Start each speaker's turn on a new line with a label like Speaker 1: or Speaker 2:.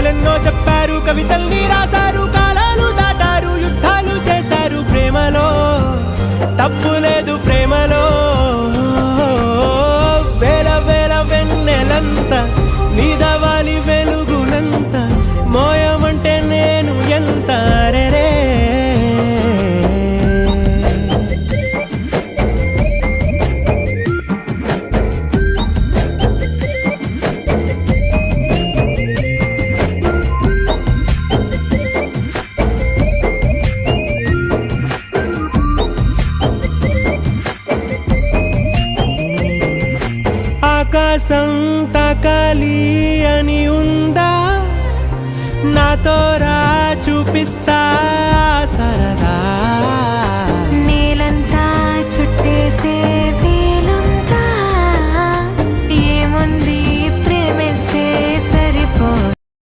Speaker 1: కథలెన్నో చెప్పారు, కవితల్ని రాశారు, కాలాలు దాటారు, యుద్ధాలు చేశారు. ప్రేమలో తప్పు లేదు, ప్రేమలో వేల వేల వెన్నెలంత నీదవాలి వెలుగునంత, మోయమంటే నేను ఎంత రే. ఆకాశం తాకాలి అని ఉందా, నాతో రా చూపిస్తా